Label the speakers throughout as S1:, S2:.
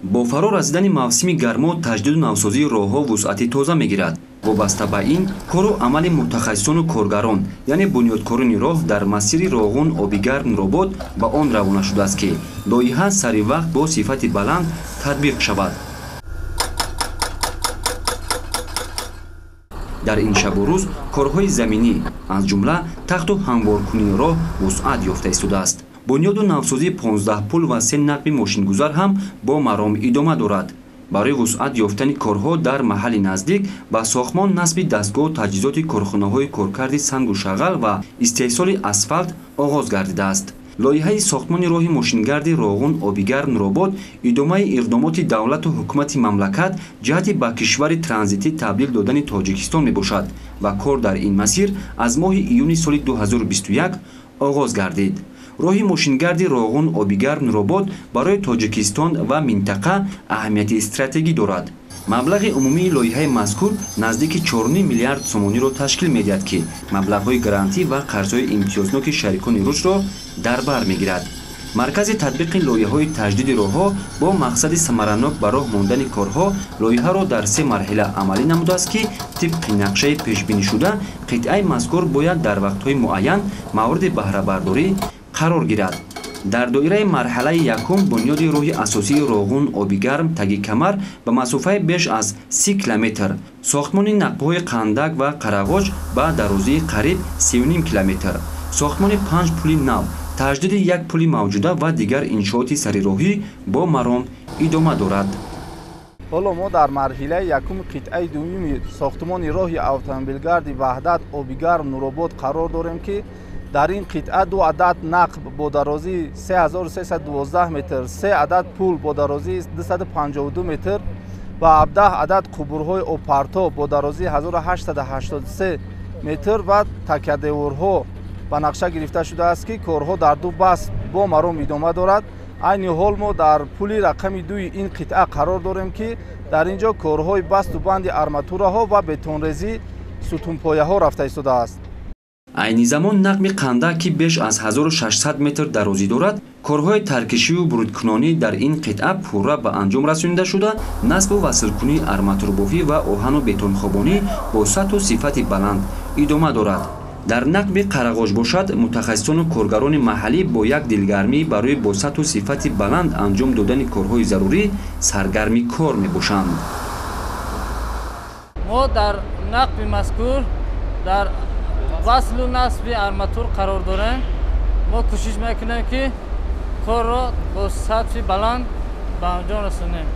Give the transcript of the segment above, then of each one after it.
S1: бо фаро расидани мавсими гармо таҷдиду навсозии роҳҳо вусъати тоза мегирад. вобаста ба ин кору амали мутахассисону коргарон яъне бунёдкорони роҳ дар масири Роғун Обигар Нуробод ба он равона шудааст ки лоиҳа сари вақт бо сифати баланд татбиқ шавад. дар ин шабу рӯз корҳои заминӣ аз ҷумла тахту ҳамворкунии роҳ вусъат ёфта истодааст. бунёду навсозии 15 пул ва 3 нақби мошингузар ҳам бо маром идома дорад. барои вусъат ёфтани корҳо дар маҳалли наздик ба сохтмон насби дастгоҳу таҷҳизоти корхонаҳои коркарди сангу шағал ва истеҳсоли асфалт оғоз гардидааст. лоиҳаи сохтмони роҳи мошингарди Роғун Обигар Нуробод идомаи иқдомоти давлату ҳукумати мамлакат ҷиҳати ба кишвари транзитӣ табдил додани Тоҷикистон мебошад ва кор дар ин масир аз моҳи июни соли 2021 оғоз гардид. роҳи мошингарди Роғун Обигар Нуробод барои Тоҷикистон ва минтақа аҳамияти стратегӣ дорад. маблағи умумии лоиҳаи мазкур наздики 4 миллиард сомониро ташкил медиҳад ки маблағҳои гарантӣ ва қарзҳои имтиёзноки шарикони рушро дар бар мегирад. маркази татбиқи лоиҳаҳои таҷдиди роҳҳо бо мақсади самаранок ба роҳ мондани корҳо лоиҳаро дар 3 марҳила амалӣ намудааст ки тибқи нақшаи пешбинишуда қитъаи мазкур бояд дар вақтҳои муайян мавриди баҳрабардорӣ қарор гирад. дар доираи марҳалаи якум бунёди роҳи асосии Роғун Обигар Таги Камар ба масофаи беш аз 30 километр, сохтмони нақбҳои Қандак ва Қарағоҷ ба дарозии қариб 3,5 километр, сохтмони 5 пули нав, таҷдиди 1 пули мавҷуда ва дигар иншооти сарироҳӣ бо маром идома дорад.
S2: ҳоло мо дар марҳилаи якум қитъаи дуюми сохтмони роҳи автомобилгарди Ваҳдат Обигар Нуробод қарор дорем ки дар ин қитъа 2 адад нақб бо дарозии 3312 метр, 3 адад пул бо дарозии 252 метр ва 17 адад қубурҳои обпартоб бо дарозии 1883 метр ва такядеворҳо ба нақша гирифта шудааст ки корҳо дар 2 баст бо маром идома дорад. айни ҳол мо дар пули рақами 2 ин қитъа қарор дорем ки дар ин ҷо корҳои басту банди арматураҳо ва бетонрезӣ сутунпояҳо рафта истодааст.
S1: айни замон нақби Қандак ки беш аз 1600 метр дарозӣ дорад, корҳои таркишиву бурудкунонӣ дар ин қитъа пурра ба анҷом расонида шуда, насбу василкунии арматурбофӣ ва оҳану бетонхобонӣ бо сатҳу сифати баланд идома дорад. дар нақби Қарағоҷ бошад, мутахассисону коргарони маҳаллӣ бо як дилгармӣ барои бо сатҳу сифати баланд анҷом додани корҳои зарурӣ саргарми кор мебошанд.
S3: мо дар нақби мазкур дар васлу насби арматур қарор дорем. мо кӯшиш мекунем ки корро бо сатҳи баланд ба анҷом расонем.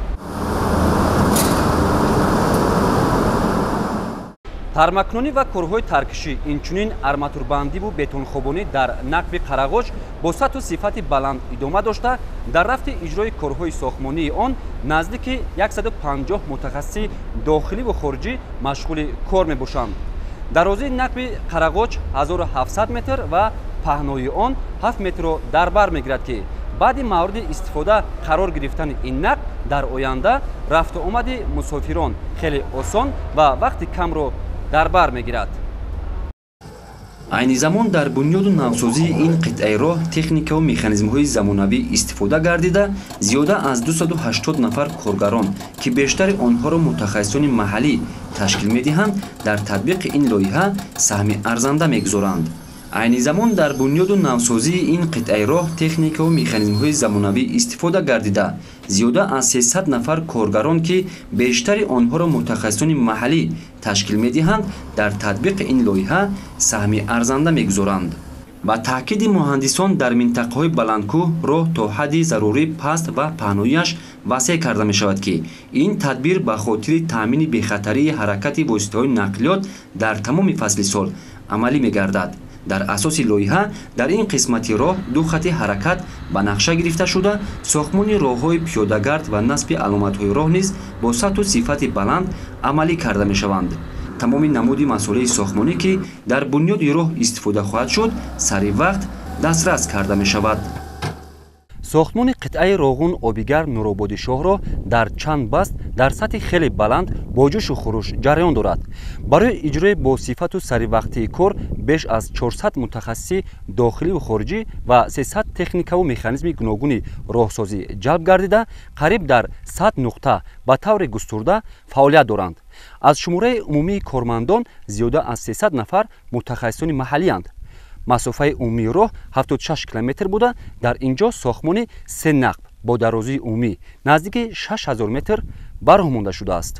S4: тармакунонӣ ва корҳои таркишӣ, инчунин арматурбандиву бетонхобонӣ дар нақби Қарағоҷ бо сатҳу сифати баланд идома дошта, дар рафти иҷрои корҳои сохтмонии он наздики 150 мутахассиси дохиливу хориҷӣ машғули кор мебошанд. дарозии нақби Қарағоҷ 1700 метр ва паҳнои он 7 метрро дар бар мегирад ки баъди мавриди истифода қарор гирифтани ин нақб дар оянда рафту омади мусофирон хеле осон ва вақти камро дар бар мегирад.
S1: айни замон дар бунёду навсозии ин қитъаи роҳ техникаву механизмҳои замонавӣ истифода гардида, зиёда аз 280 нафар коргарон ки бештари онҳоро мутахассисони маҳаллӣ ташкил медиҳанд, дар татбиқи ин лоиҳа саҳми арзанда мегузоранд. айни замон дар бунёду навсозии ин қитъаи роҳ техникаву механизмҳои замонавӣ истифода гардида, зиёда аз 300 нафар коргарон ки бештари онҳоро мутахассисони маҳаллӣ ташкил медиҳанд, дар татбиқи ин лоиҳа саҳми арзанда мегузоранд. ба таъкиди муҳандисон дар минтақаҳои баландкӯҳ роҳ то ҳадди зарурӣ паст ва паҳноияш васеъ карда мешавад ки ин тадбир ба хотири таъмини бехатарии ҳаракати воситаҳои нақлиёт дар тамоми фасли сол амалӣ мегардад. дар асоси лоиҳа дар ин қисмати роҳ 2 хати ҳаракат ба нақша гирифта шуда, сохтмони роҳҳои пиёдагард ва насби аломатҳои роҳ низ бо сатҳу сифати баланд амалӣ карда мешаванд. тамоми намуди масъулаи сохтмонӣ ки дар бунёди роҳ истифода хоҳад шуд, сари вақт дастрас карда мешавад.
S4: сохтмони қитъаи роғун обигар нурободи шоҳро дар чанд баст дар сатҳи хеле баланд бо ҷӯшу хуруш ҷараён дорад. барои иҷрои босифату саривақтии кор беш аз 400 мутахассиси дохиливу хориҷӣ ва 300 техникаву механизми гуногуни роҳсозӣ ҷалб гардида қариб дар 100 нуқта ба таври густурда фаъолият доранд. аз шумораи умумии кормандон зиёда аз 300 нафар мутахассисони маҳаллиянд. масофаи умумии роҳ 76 километр буда дар ин ҷо сохтмони 3 нақб бо дарозии умумӣ наздики 6000 метр бароҳ монда шудааст.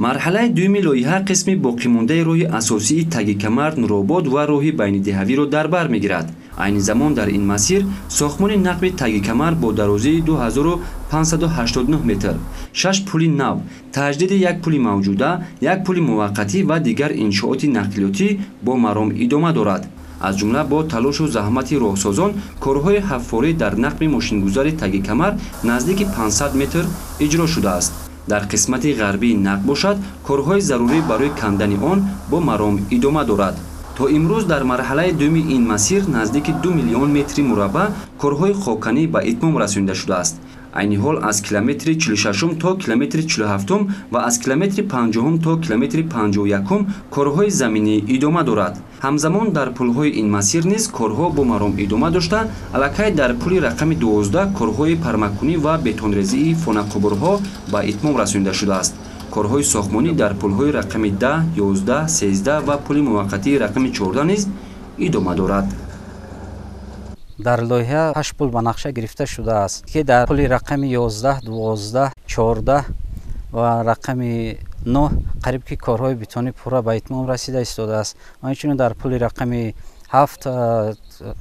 S1: марҳалаи дуюми лоиҳа қисми боқимондаи роҳи асосии таги камар нуробод ва роҳи байнидеҳавиро дар бар мегирад. айни замон дар ин масир сохтмони нақби таги камар бо дарозии 2589 метр, 6 пули нав, таҷдиди як пули мавҷуда, як пули муваққатӣ ва дигар иншооти нақлиётӣ бо маром идома дорад. аз ҷумла бо талошу заҳмати роҳсозон корҳои ҳаффорӣ дар нақби мошингузари таги камар наздики 500 метр иҷро шудааст. дар қисмати ғарбии нақб бошад корҳои зарурӣ барои кандани он бо маром идома дорад. то имрӯз дар марҳалаи дуюми ин масир наздики 2 миллион метри мураббаъ корҳои хоканӣ ба итмом расонида шудааст. айни ҳол аз километри 46 то километри 47 ва аз километри 50 то километри 51 корҳои заминӣ идома дорад. ҳамзамон дар пулҳои ин масир низ корҳо бо маром идома дошта, аллакай дар пули рақами 12 корҳои пармакунӣ ва бетонрезии фонақубурҳо ба итмом расонида шудааст. корҳои сохтмонӣ дар пулҳои рақами 10, 11, 13 ва пули муваққатии рақами 14 низ идома дорад.
S5: дар лоиҳа 8 пул ба нақша гирифта шудааст ки дар пули рақами 11, 12, 14 ва рақами 9 қариб ки корҳои бетонӣ пурра ба итмом расида истодааст. ва инчунин дар пули рақами 7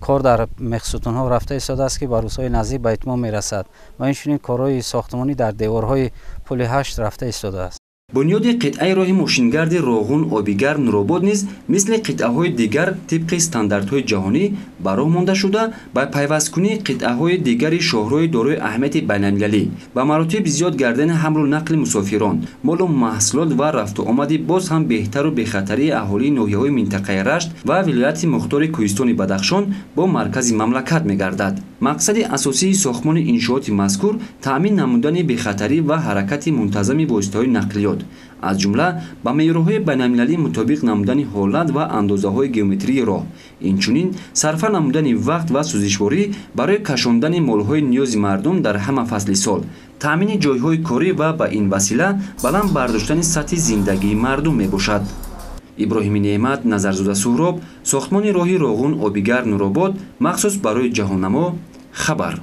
S5: кор дар мехсутунҳо рафта истодааст ки ба рӯзҳои наздик ба итмом мерасад. ва инчунин корҳои сохтмонӣ дар деворҳои пули 8 рафта истодааст.
S1: бунёди қитъаи роҳи мошингарди роғун обигар нуробод низ мисли қитъаҳои дигар тибқи стандартҳои ҷаҳонӣ ба роҳ монда шуда ба пайвасткунии қитъаҳои дигари шоҳрои дорои аҳамияти байналмилалӣ ба маротиб зиёд гардани ҳамлу нақли мусофирон, молу маҳсулот ва рафту омади боз ҳам беҳтару бехатарии аҳолии ноҳияҳои минтақаи Рашт ва вилояти мухтори Кӯҳистони Бадахшон бо маркази мамлакат мегардад. мақсади асосии сохтмони иншооти мазкур таъмин намудани бехатарӣ ва ҳаракати мунтазами воситаҳои нақлиёт, аз ҷумла ба меъёрҳои байналмилалӣ мутобиқ намудани ҳолат ва андозаҳои геометрии роҳ, инчунин сарфа намудани вақт ва сӯзишворӣ барои кашондани молҳои ниёзи мардум дар ҳама фасли сол, таъмини ҷойҳои корӣ ва ба ин васила баланд бардоштани сатҳи зиндагии мардум мебошад. иброҳими неъмат, Назарзода Суҳроб, сохтмони роҳи роғун обигар нуробод махсус барои ҷаҳоннамо хабар.